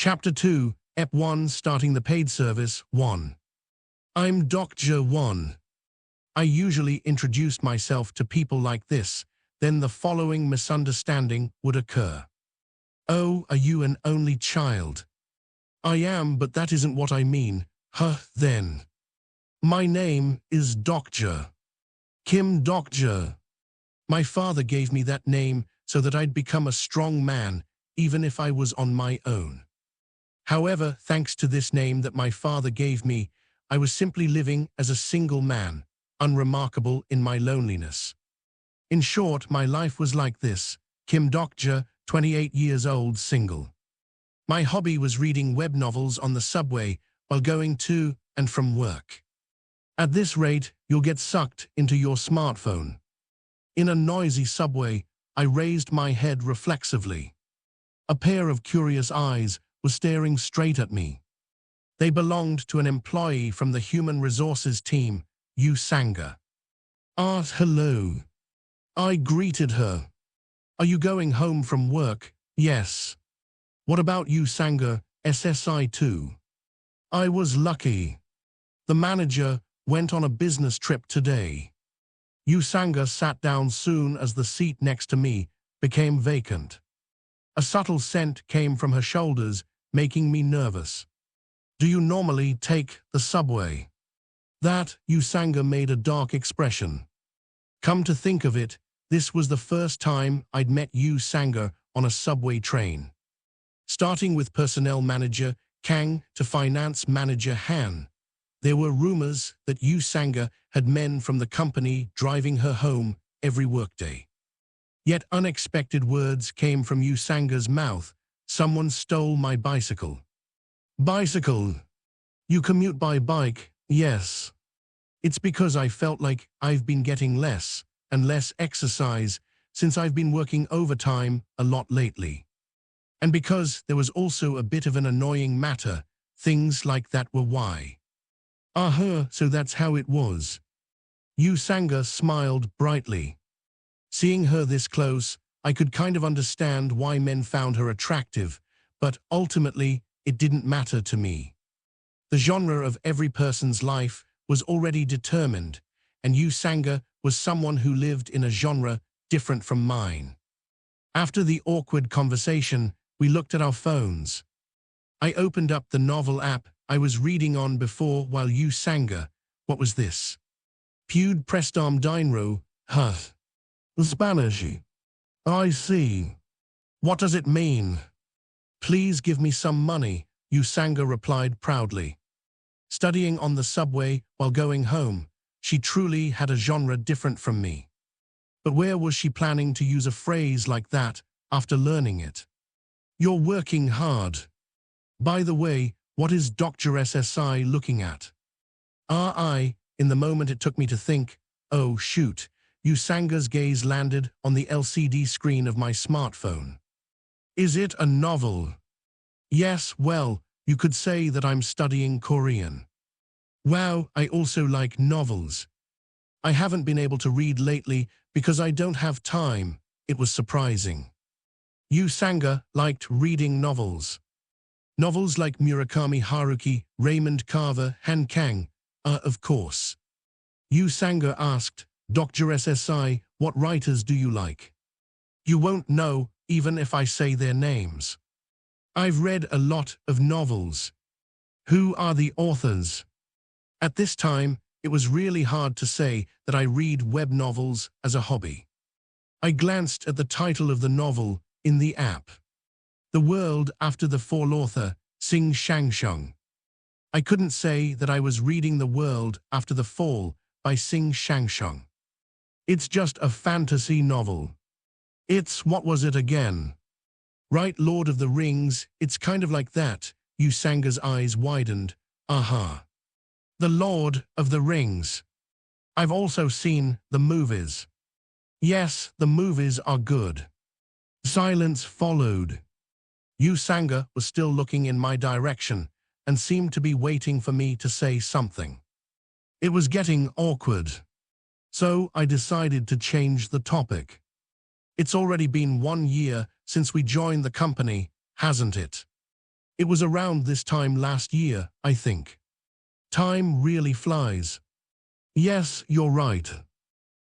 Chapter 2, Ep 1, starting the paid service, 1. I'm Dokja 1. I usually introduced myself to people like this, then the following misunderstanding would occur. Oh, are you an only child? I am, but that isn't what I mean. Then. My name is Dokja. Kim Dokja. My father gave me that name so that I'd become a strong man, even if I was on my own. However, thanks to this name that my father gave me, I was simply living as a single man, unremarkable in my loneliness. In short, my life was like this: Kim Dokja, 28 years old, single. My hobby was reading web novels on the subway while going to and from work. At this rate, you'll get sucked into your smartphone. In a noisy subway, I raised my head reflexively. A pair of curious eyes was staring straight at me. They belonged to an employee from the Human Resources team, Yu Sanga. Hello. I greeted her. Are you going home from work? Yes. What about you, Sanga, SSI 2? I was lucky. The manager went on a business trip today. Yu Sanga sat down soon as the seat next to me became vacant. A subtle scent came from her shoulders, making me nervous. Do you normally take the subway? That, Yu Sanga made a dark expression. Come to think of it, this was the first time I'd met Yu Sanga on a subway train. Starting with personnel manager Kang to finance manager Han, there were rumors that Yu Sanga had men from the company driving her home every workday. Yet unexpected words came from Yu Sanga's mouth. Someone stole my bicycle. Bicycle? You commute by bike? Yes. It's because I felt like I've been getting less and less exercise since I've been working overtime a lot lately. And because there was also a bit of an annoying matter, things like that were why. So that's how it was. Yu Sanga smiled brightly. Seeing her this close, I could kind of understand why men found her attractive, but ultimately, it didn't matter to me. The genre of every person's life was already determined, and Yu Sanga was someone who lived in a genre different from mine. After the awkward conversation, we looked at our phones. I opened up the novel app I was reading on before while Yu Sanga. What was this? Pude prestam dinero, Spanish. I see. What does it mean? Please give me some money, Yu Sanga replied proudly. Studying on the subway while going home, she truly had a genre different from me. But where was she planning to use a phrase like that after learning it? You're working hard. By the way, what is Dr. SSI looking at? In the moment it took me to think, oh shoot, Yu Sanga's gaze landed on the LCD screen of my smartphone. Is it a novel? Yes, well, you could say that I'm studying Korean. Wow, I also like novels. I haven't been able to read lately because I don't have time. It was surprising. Yu Sanga liked reading novels. Novels like Murakami Haruki, Raymond Carver, Han Kang, of course. Yu Sanga asked, Dr. SSI, what writers do you like? You won't know, even if I say their names. I've read a lot of novels. Who are the authors? At this time, it was really hard to say that I read web novels as a hobby. I glanced at the title of the novel in the app. The World After the Fall author, Sing Shangsheng. I couldn't say that I was reading The World After the Fall by Sing Shangsheng. It's just a fantasy novel. It's what was it again? Right, Lord of the Rings, it's kind of like that. Yu Sanga's eyes widened. The Lord of the Rings. I've also seen the movies. Yes, the movies are good. Silence followed. Yu Sanga was still looking in my direction and seemed to be waiting for me to say something. It was getting awkward. So I decided to change the topic. It's already been 1 year since we joined the company, hasn't it? It was around this time last year, I think. Time really flies. Yes, you're right.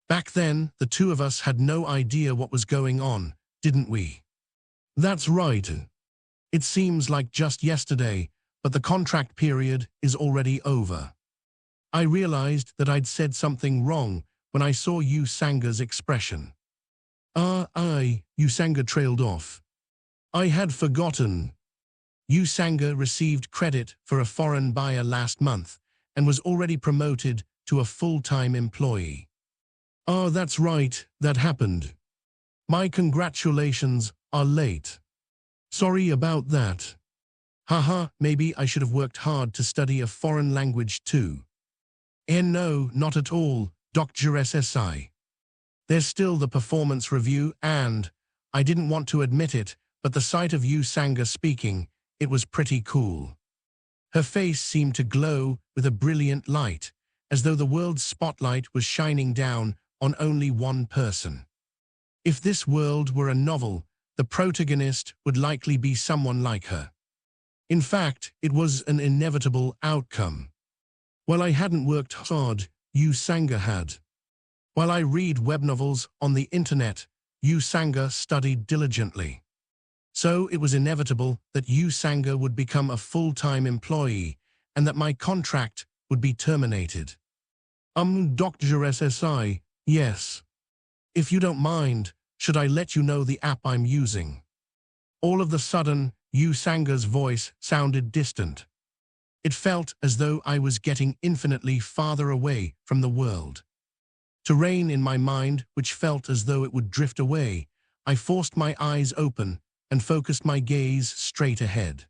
Back then, the two of us had no idea what was going on, didn't we? That's right. It seems like just yesterday, but the contract period is already over. I realized that I'd said something wrong when I saw Yu Sanga's expression. Yu Sanga trailed off. I had forgotten. Yu Sanga received credit for a foreign buyer last month and was already promoted to a full-time employee. That's right, that happened. My congratulations are late. Sorry about that. Haha, maybe I should have worked hard to study a foreign language too. No, not at all, Dr. SSI. There's still the performance review and, I didn't want to admit it, but the sight of Yu Sanga speaking, it was pretty cool. Her face seemed to glow with a brilliant light, as though the world's spotlight was shining down on only one person. If this world were a novel, the protagonist would likely be someone like her. In fact, it was an inevitable outcome. While I hadn't worked hard, Yu Sanga had. While I read web novels on the internet, Yu Sanga studied diligently. So it was inevitable that Yu Sanga would become a full-time employee and that my contract would be terminated. Dr. SSI, yes. If you don't mind, should I let you know the app I'm using? All of a sudden, Yu Sanga's voice sounded distant. It felt as though I was getting infinitely farther away from the world. Terrain in my mind, which felt as though it would drift away, I forced my eyes open and focused my gaze straight ahead.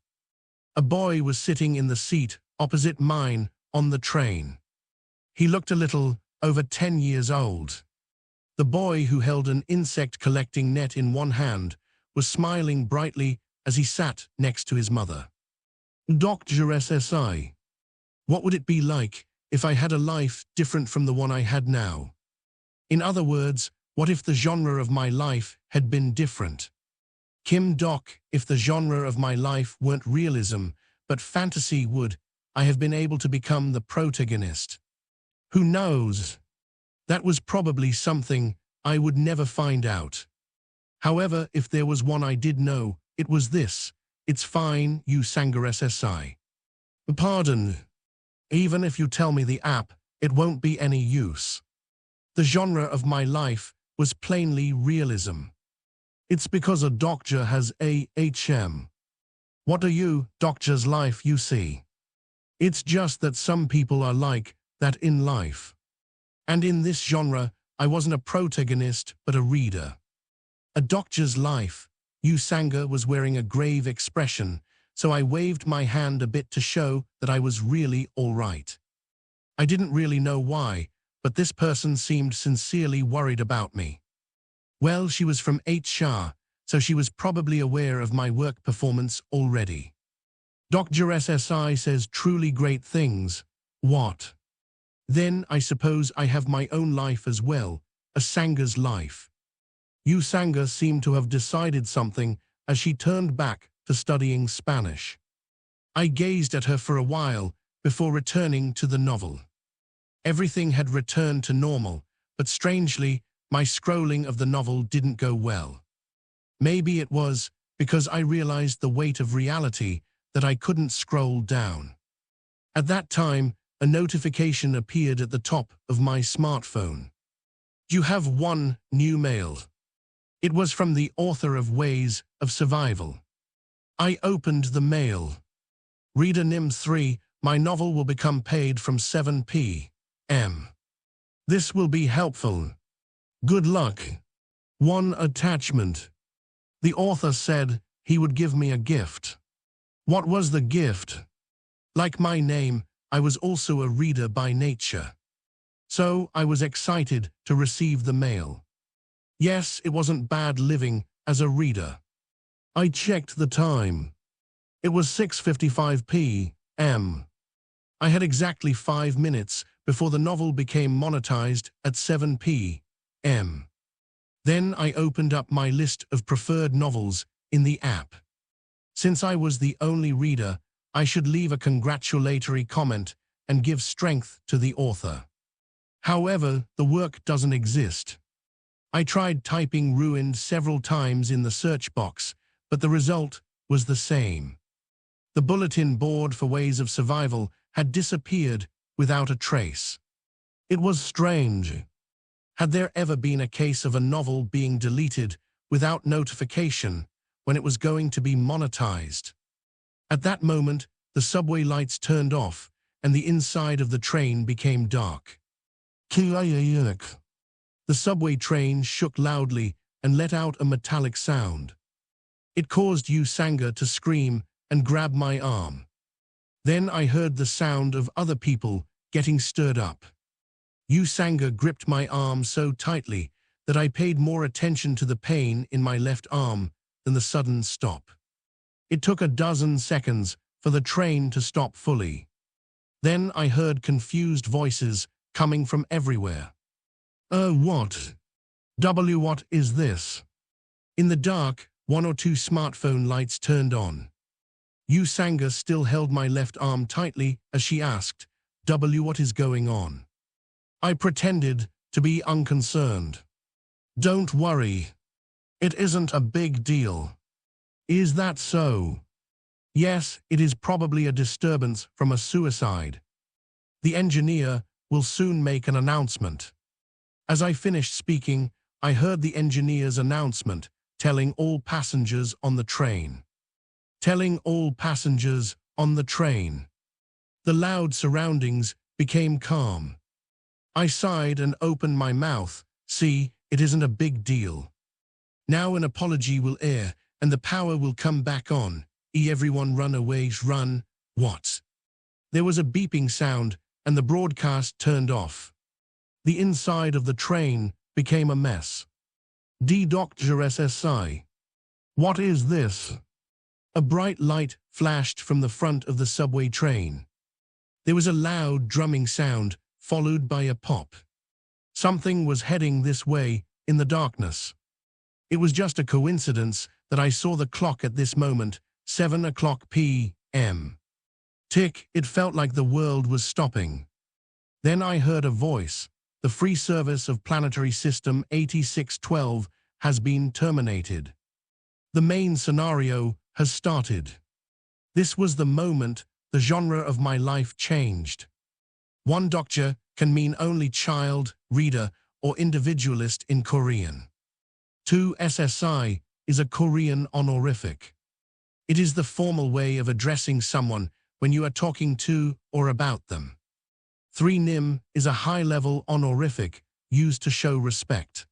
A boy was sitting in the seat opposite mine on the train. He looked a little over 10 years old. The boy, who held an insect-collecting net in one hand, was smiling brightly as he sat next to his mother. Dr. SSI, what would it be like if I had a life different from the one I had now? In other words, what if the genre of my life had been different? Kim Dokja, if the genre of my life weren't realism, but fantasy, would I have been able to become the protagonist? Who knows? That was probably something I would never find out. However, if there was one I did know, it was this. It's fine, Yu Sanga SSI. Pardon. Even if you tell me the app, it won't be any use. The genre of my life was plainly realism. It's because a doctor has AHM. What are you, doctor's life, you see? It's just that some people are like that in life. And in this genre, I wasn't a protagonist, but a reader. A doctor's life. Yu Sanga was wearing a grave expression, so I waved my hand a bit to show that I was really all right. I didn't really know why, but this person seemed sincerely worried about me. Well, she was from HR, so she was probably aware of my work performance already. Dr. SSI says truly great things. What? Then I suppose I have my own life as well, a Sanga's life. Yu Sanga seemed to have decided something as she turned back to studying Spanish. I gazed at her for a while before returning to the novel. Everything had returned to normal, but strangely, my scrolling of the novel didn't go well. Maybe it was because I realized the weight of reality that I couldn't scroll down. At that time, a notification appeared at the top of my smartphone. You have one new mail. It was from the author of Ways of Survival. I opened the mail. Reader Nim 3, my novel will become paid from 7 p.m. This will be helpful. Good luck. One attachment. The author said he would give me a gift. What was the gift? Like my name, I was also a reader by nature. So I was excited to receive the mail. Yes, it wasn't bad living as a reader. I checked the time. It was 6:55 p.m. I had exactly 5 minutes before the novel became monetized at 7 p.m. Then I opened up my list of preferred novels in the app. Since I was the only reader, I should leave a congratulatory comment and give strength to the author. However, the work doesn't exist. I tried typing ruined several times in the search box, but the result was the same. The bulletin board for Ways of Survival had disappeared without a trace. It was strange. Had there ever been a case of a novel being deleted without notification when it was going to be monetized? At that moment, the subway lights turned off and the inside of the train became dark. The subway train shook loudly and let out a metallic sound. It caused Yu Sanga to scream and grab my arm. Then I heard the sound of other people getting stirred up. Yu Sanga gripped my arm so tightly that I paid more attention to the pain in my left arm than the sudden stop. It took a dozen seconds for the train to stop fully. Then I heard confused voices coming from everywhere. What? What is this? In the dark, one or two smartphone lights turned on. Yu Sanga still held my left arm tightly as she asked, What is going on? I pretended to be unconcerned. Don't worry. It isn't a big deal. Is that so? Yes, it is probably a disturbance from a suicide. The engineer will soon make an announcement. As I finished speaking, I heard the engineer's announcement telling all passengers on the train. Telling all passengers on the train. The loud surroundings became calm. I sighed and opened my mouth. See, it isn't a big deal. Now an apology will air and the power will come back on. Everyone run away, run. What? There was a beeping sound and the broadcast turned off. The inside of the train became a mess. Dokja SSI. What is this? A bright light flashed from the front of the subway train. There was a loud drumming sound, followed by a pop. Something was heading this way in the darkness. It was just a coincidence that I saw the clock at this moment, 7 o'clock p.m. Tick, it felt like the world was stopping. Then I heard a voice. The free service of Planetary System 8612 has been terminated. The main scenario has started. This was the moment the genre of my life changed. One Dokja can mean only child, reader, or individualist in Korean. 2 SSI is a Korean honorific. It is the formal way of addressing someone when you are talking to or about them. 3 Nim is a high-level honorific used to show respect.